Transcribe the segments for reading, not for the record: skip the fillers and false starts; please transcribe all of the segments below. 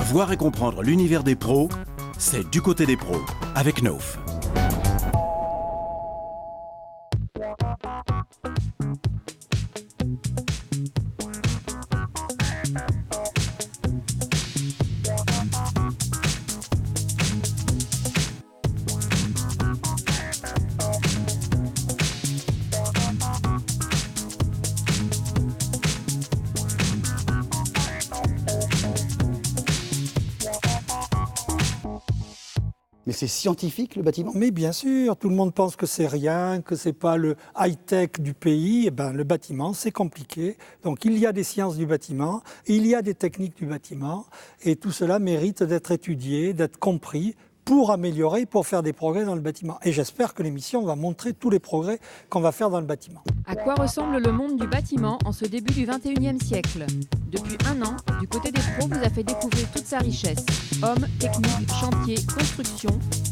Voir et comprendre l'univers des pros, c'est Du côté des pros, avec Nauf. Mais c'est scientifique, le bâtiment? Mais bien sûr, tout le monde pense que c'est rien, que c'est pas le high-tech du pays. Eh ben, le bâtiment, c'est compliqué. Donc il y a des sciences du bâtiment, il y a des techniques du bâtiment, et tout cela mérite d'être étudié, d'être compris, pour améliorer, pour faire des progrès dans le bâtiment. Et j'espère que l'émission va montrer tous les progrès qu'on va faire dans le bâtiment. À quoi ressemble le monde du bâtiment en ce début du XXIe siècle? Depuis un an, Du côté des pros vous a fait découvrir toute sa richesse. Hommes, techniques, chantiers, construction.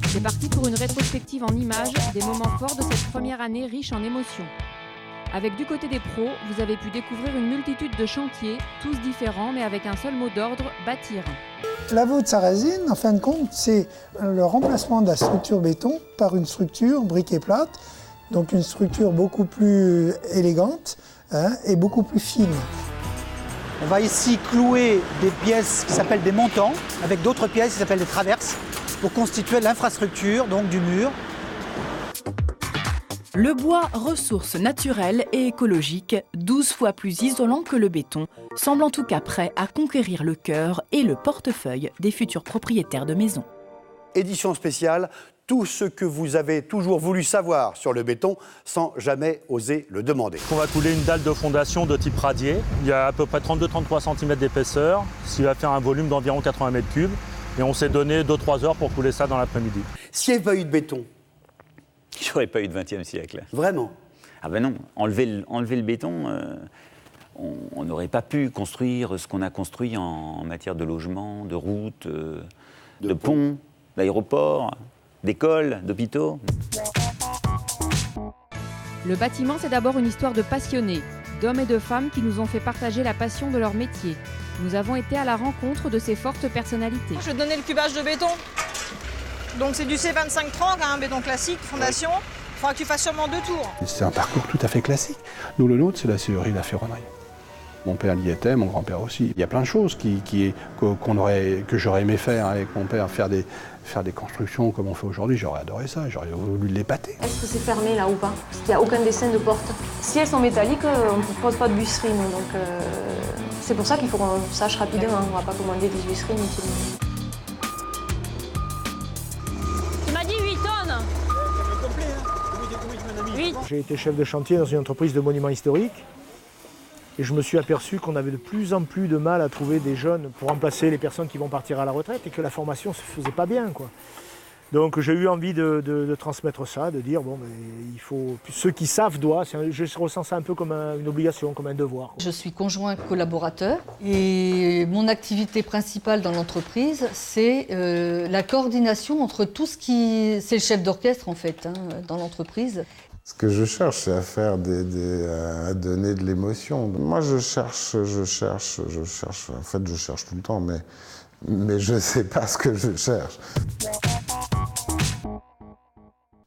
C'est parti pour une rétrospective en images des moments forts de cette première année riche en émotions. Avec Du côté des pros, vous avez pu découvrir une multitude de chantiers, tous différents mais avec un seul mot d'ordre, bâtir. La voûte sarrasine, en fin de compte, c'est le remplacement de la structure béton par une structure briquet plate, donc une structure beaucoup plus élégante et beaucoup plus fine. On va ici clouer des pièces qui s'appellent des montants, avec d'autres pièces qui s'appellent des traverses, pour constituer l'infrastructure, donc du mur. Le bois, ressource naturelle et écologique, 12 fois plus isolant que le béton, semble en tout cas prêt à conquérir le cœur et le portefeuille des futurs propriétaires de maisons. Édition spéciale, tout ce que vous avez toujours voulu savoir sur le béton sans jamais oser le demander. On va couler une dalle de fondation de type radier. Il y a à peu près 32-33 cm d'épaisseur, ce qui va faire un volume d'environ 80 m3. Et on s'est donné 2-3 heures pour couler ça dans l'après-midi. S'il n'y avait pas eu de béton, il n'y aurait pas eu de XXe siècle. vraiment? Ah ben non, enlever le béton, on n'aurait pas pu construire ce qu'on a construit en matière de logement, de routes, de ponts, d'aéroports, d'écoles, d'hôpitaux. Le bâtiment, c'est d'abord une histoire de passionnés, d'hommes et de femmes qui nous ont fait partager la passion de leur métier. Nous avons été à la rencontre de ces fortes personnalités. Je vais te donner le cubage de béton. Donc c'est du C25-30, un béton classique, fondation. Il faudra que tu fasses sûrement 2 tours. C'est un parcours tout à fait classique. Nous, le nôtre, c'est la serrurerie et la ferronnerie. Mon père y était, mon grand-père aussi. Il y a plein de choses que j'aurais aimé faire avec mon père, faire des constructions comme on fait aujourd'hui. J'aurais adoré ça, j'aurais voulu l'épater. Est-ce que c'est fermé là ou pas? Parce qu'il n'y a aucun dessin de porte. Si elles sont métalliques, on ne propose pas de visserie. Donc c'est pour ça qu'il faut qu'on sache rapidement. On ne va pas commander des visseries inutilement. Tu m'as dit 8 tonnes. J'ai été chef de chantier dans une entreprise de monuments historiques. Et je me suis aperçu qu'on avait de plus en plus de mal à trouver des jeunes pour remplacer les personnes qui vont partir à la retraite et que la formation ne se faisait pas bien, quoi. Donc j'ai eu envie de transmettre ça, de dire bon, il faut ceux qui savent doivent. Je ressens ça un peu comme une obligation, comme un devoir. Je suis conjoint collaborateur et mon activité principale dans l'entreprise, c'est la coordination entre tout ce qui... C'est le chef d'orchestre en fait dans l'entreprise. Ce que je cherche, c'est à faire à donner de l'émotion. Moi, je cherche. En fait, je cherche tout le temps, mais je ne sais pas ce que je cherche.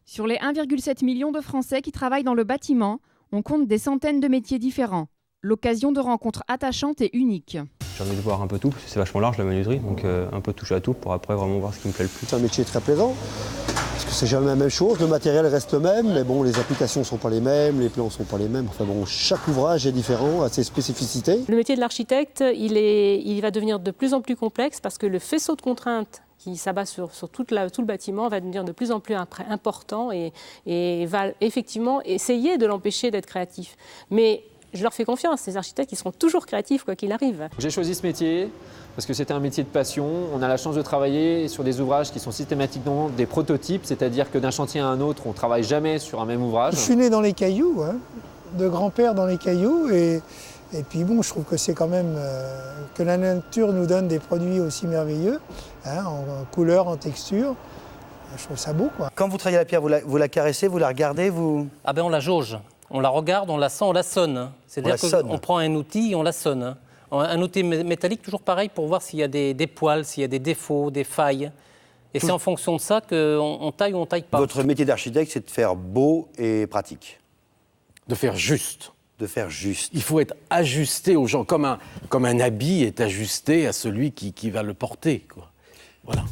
Sur les 1,7 million de Français qui travaillent dans le bâtiment, on compte des centaines de métiers différents. L'occasion de rencontres attachantes et uniques. J'ai envie de voir un peu tout, parce que c'est vachement large la menuiserie, donc un peu toucher à tout pour après vraiment voir ce qui me plaît le plus. C'est un métier très plaisant, parce que c'est jamais la même chose, le matériel reste le même, mais bon, les applications ne sont pas les mêmes, les plans ne sont pas les mêmes. Enfin bon, chaque ouvrage est différent, a ses spécificités. Le métier de l'architecte, il va devenir de plus en plus complexe parce que le faisceau de contraintes qui s'abat sur tout le bâtiment va devenir de plus en plus important et va effectivement essayer de l'empêcher d'être créatif. Mais je leur fais confiance, ces architectes, ils seront toujours créatifs quoi qu'il arrive. J'ai choisi ce métier parce que c'était un métier de passion. On a la chance de travailler sur des ouvrages qui sont systématiquement des prototypes, c'est-à-dire que d'un chantier à un autre, on ne travaille jamais sur un même ouvrage. Je suis né dans les cailloux, de grand-père dans les cailloux, et puis bon, je trouve que c'est quand même que la nature nous donne des produits aussi merveilleux, en couleur, en texture. Je trouve ça beau, quoi. Quand vous travaillez la pierre, vous la caressez, vous la regardez, vous... Ah ben on la jauge. On la regarde, on la sent, on la sonne. C'est-à-dire qu'on prend un outil et on la sonne. un outil métallique toujours pareil pour voir s'il y a des poils, s'il y a des défauts, des failles. Et c'est en fonction de ça qu'on taille ou on taille pas. Votre métier d'architecte, c'est de faire beau et pratique. De faire juste. De faire juste. Il faut être ajusté aux gens, comme un habit est ajusté à celui qui va le porter, quoi. Voilà.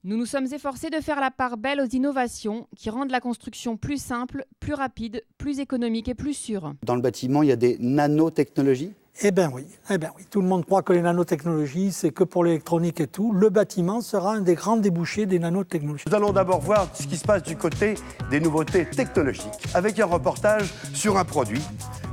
Nous nous sommes efforcés de faire la part belle aux innovations qui rendent la construction plus simple, plus rapide, plus économique et plus sûre. Dans le bâtiment, il y a des nanotechnologies ? Eh bien oui. Tout le monde croit que les nanotechnologies, c'est que pour l'électronique et tout. Le bâtiment sera un des grands débouchés des nanotechnologies. Nous allons d'abord voir ce qui se passe du côté des nouveautés technologiques, avec un reportage sur un produit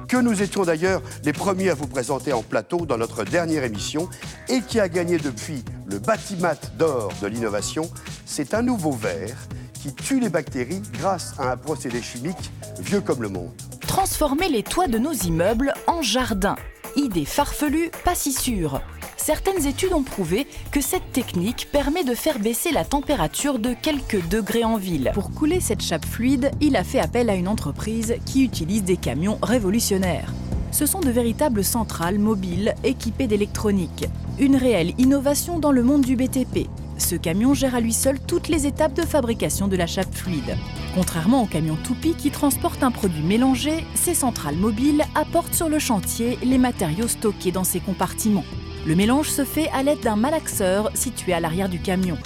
que nous étions d'ailleurs les premiers à vous présenter en plateau dans notre dernière émission et qui a gagné depuis le Batimat d'or de l'innovation. C'est un nouveau verre qui tue les bactéries grâce à un procédé chimique vieux comme le monde. Transformer les toits de nos immeubles en jardins. Idée farfelue, pas si sûre. Certaines études ont prouvé que cette technique permet de faire baisser la température de quelques degrés en ville. Pour couler cette chape fluide, il a fait appel à une entreprise qui utilise des camions révolutionnaires. Ce sont de véritables centrales mobiles équipées d'électronique. Une réelle innovation dans le monde du BTP. Ce camion gère à lui seul toutes les étapes de fabrication de la chape fluide. Contrairement aux camions toupies qui transportent un produit mélangé, ces centrales mobiles apportent sur le chantier les matériaux stockés dans ces compartiments. Le mélange se fait à l'aide d'un malaxeur situé à l'arrière du camion.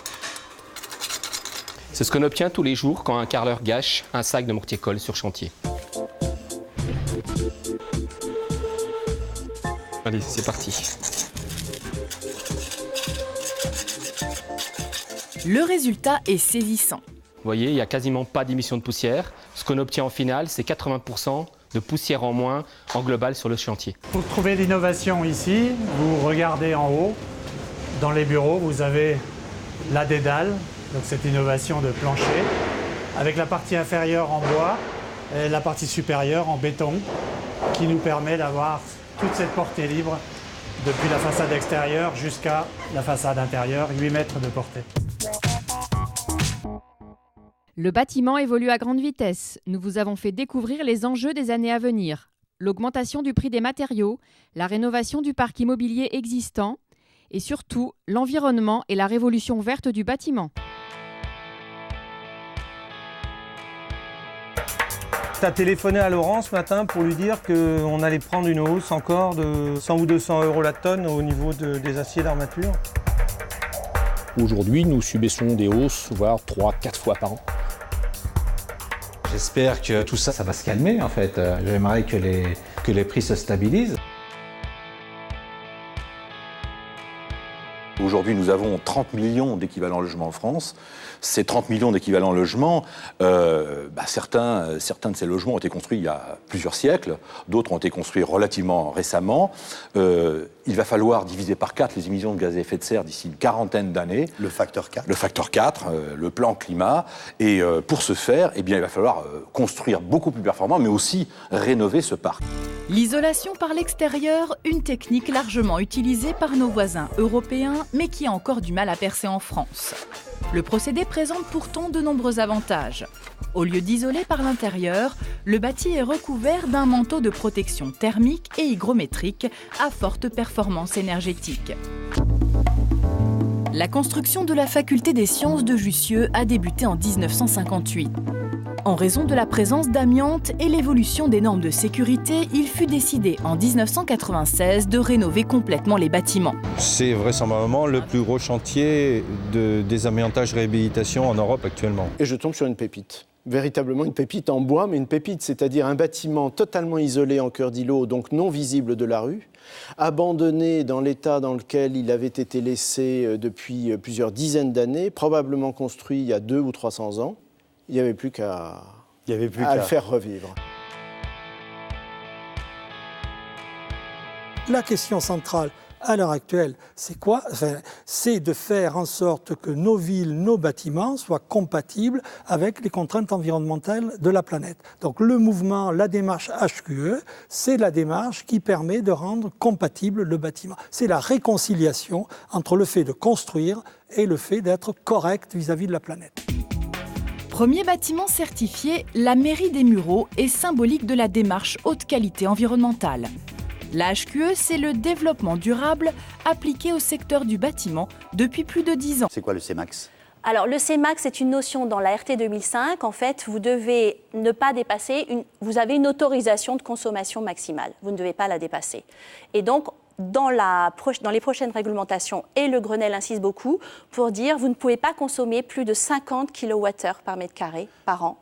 C'est ce qu'on obtient tous les jours quand un carreleur gâche un sac de mortier-colle sur chantier. Allez, c'est parti. Le résultat est saisissant. Vous voyez, il n'y a quasiment pas d'émission de poussière. Ce qu'on obtient en finale, c'est 80% de poussière en moins en global sur le chantier. Pour trouver l'innovation ici, vous regardez en haut. Dans les bureaux, vous avez la dédale, donc cette innovation de plancher, avec la partie inférieure en bois et la partie supérieure en béton, qui nous permet d'avoir toute cette portée libre depuis la façade extérieure jusqu'à la façade intérieure, 8 mètres de portée. Le bâtiment évolue à grande vitesse. Nous vous avons fait découvrir les enjeux des années à venir. L'augmentation du prix des matériaux, la rénovation du parc immobilier existant et surtout l'environnement et la révolution verte du bâtiment. Tu as téléphoné à Laurent ce matin pour lui dire qu'on allait prendre une hausse encore de 100 ou 200 € la tonne au niveau des aciers d'armature. Aujourd'hui, nous subissons des hausses, voire 3-4 fois par an. J'espère que tout ça, ça va se calmer en fait. J'aimerais que les prix se stabilisent. Aujourd'hui, nous avons 30 millions d'équivalents logements en France. Ces 30 millions d'équivalents logements, certains de ces logements ont été construits il y a plusieurs siècles, d'autres ont été construits relativement récemment. Il va falloir diviser par 4 les émissions de gaz à effet de serre d'ici une quarantaine d'années. Le facteur 4. Le facteur 4, le plan climat. Et pour ce faire, il va falloir construire beaucoup plus performant, mais aussi rénover ce parc. L'isolation par l'extérieur, une technique largement utilisée par nos voisins européens, mais qui a encore du mal à percer en France. Le procédé présente pourtant de nombreux avantages. Au lieu d'isoler par l'intérieur, le bâti est recouvert d'un manteau de protection thermique et hygrométrique à forte performance énergétique. La construction de la faculté des sciences de Jussieu a débuté en 1958. En raison de la présence d'amiante et l'évolution des normes de sécurité, il fut décidé en 1996 de rénover complètement les bâtiments. C'est vraisemblablement le plus gros chantier de désamiantage-réhabilitation en Europe actuellement. Et je tombe sur une pépite. Véritablement une pépite en bois, mais une pépite, c'est-à-dire un bâtiment totalement isolé en cœur d'îlot, donc non visible de la rue, abandonné dans l'état dans lequel il avait été laissé depuis plusieurs dizaines d'années, probablement construit il y a 200 ou 300 ans. Il n'y avait plus qu'à le faire revivre. La question centrale à l'heure actuelle, c'est quoi ? C'est de faire en sorte que nos villes, nos bâtiments soient compatibles avec les contraintes environnementales de la planète. Donc le mouvement, la démarche HQE, c'est la démarche qui permet de rendre compatible le bâtiment. C'est la réconciliation entre le fait de construire et le fait d'être correct vis-à-vis de la planète. Premier bâtiment certifié, la mairie des Mureaux est symbolique de la démarche haute qualité environnementale. La HQE, c'est le développement durable appliqué au secteur du bâtiment depuis plus de 10 ans. C'est quoi le CEMAX ? Alors le CEMAX, c'est une notion dans la RT 2005. En fait, vous devez ne pas dépasser, vous avez une autorisation de consommation maximale. Vous ne devez pas la dépasser. Et donc, dans les prochaines réglementations, et le Grenelle insiste beaucoup, pour dire vous ne pouvez pas consommer plus de 50 kWh par mètre carré par an.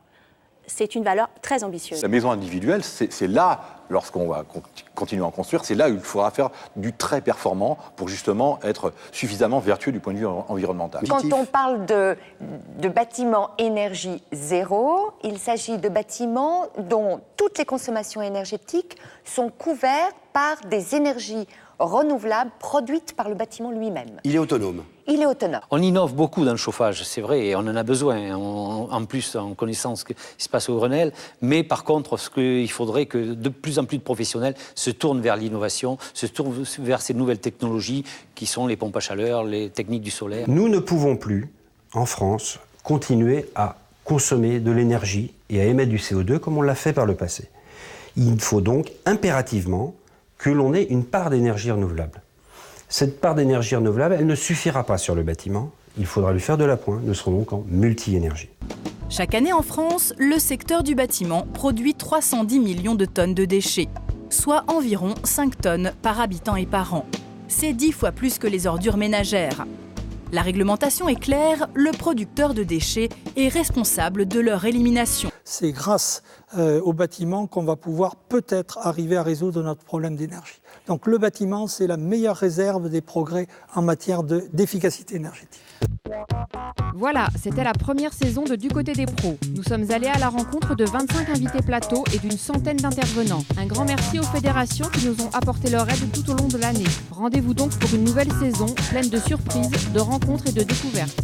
C'est une valeur très ambitieuse. La maison individuelle, c'est là, lorsqu'on va continuer à en construire, c'est là où il faudra faire du très performant pour justement être suffisamment vertueux du point de vue environnemental. Quand on parle de bâtiments énergie zéro, il s'agit de bâtiments dont toutes les consommations énergétiques sont couvertes par des énergies renouvelables produites par le bâtiment lui-même. Il est autonome. Il est autonome. On innove beaucoup dans le chauffage, c'est vrai, et on en a besoin, en plus en connaissant ce qui se passe au Grenelle. Mais par contre, il faudrait que de plus en plus de professionnels se tournent vers l'innovation, se tournent vers ces nouvelles technologies qui sont les pompes à chaleur, les techniques du solaire. Nous ne pouvons plus, en France, continuer à consommer de l'énergie et à émettre du CO2 comme on l'a fait par le passé. Il faut donc impérativement que l'on ait une part d'énergie renouvelable. Cette part d'énergie renouvelable, elle ne suffira pas sur le bâtiment. Il faudra lui faire de l'appoint. Nous serons donc en multi-énergie. Chaque année en France, le secteur du bâtiment produit 310 millions de tonnes de déchets, soit environ 5 tonnes par habitant et par an. C'est 10 fois plus que les ordures ménagères. La réglementation est claire, le producteur de déchets est responsable de leur élimination. C'est grâce au bâtiment qu'on va pouvoir peut-être arriver à résoudre notre problème d'énergie. Donc le bâtiment, c'est la meilleure réserve des progrès en matière d'efficacité énergétique. Voilà, c'était la première saison de Du côté des pros. Nous sommes allés à la rencontre de 25 invités plateau et d'une centaine d'intervenants. Un grand merci aux fédérations qui nous ont apporté leur aide tout au long de l'année. Rendez-vous donc pour une nouvelle saison pleine de surprises, de rencontres et de découvertes.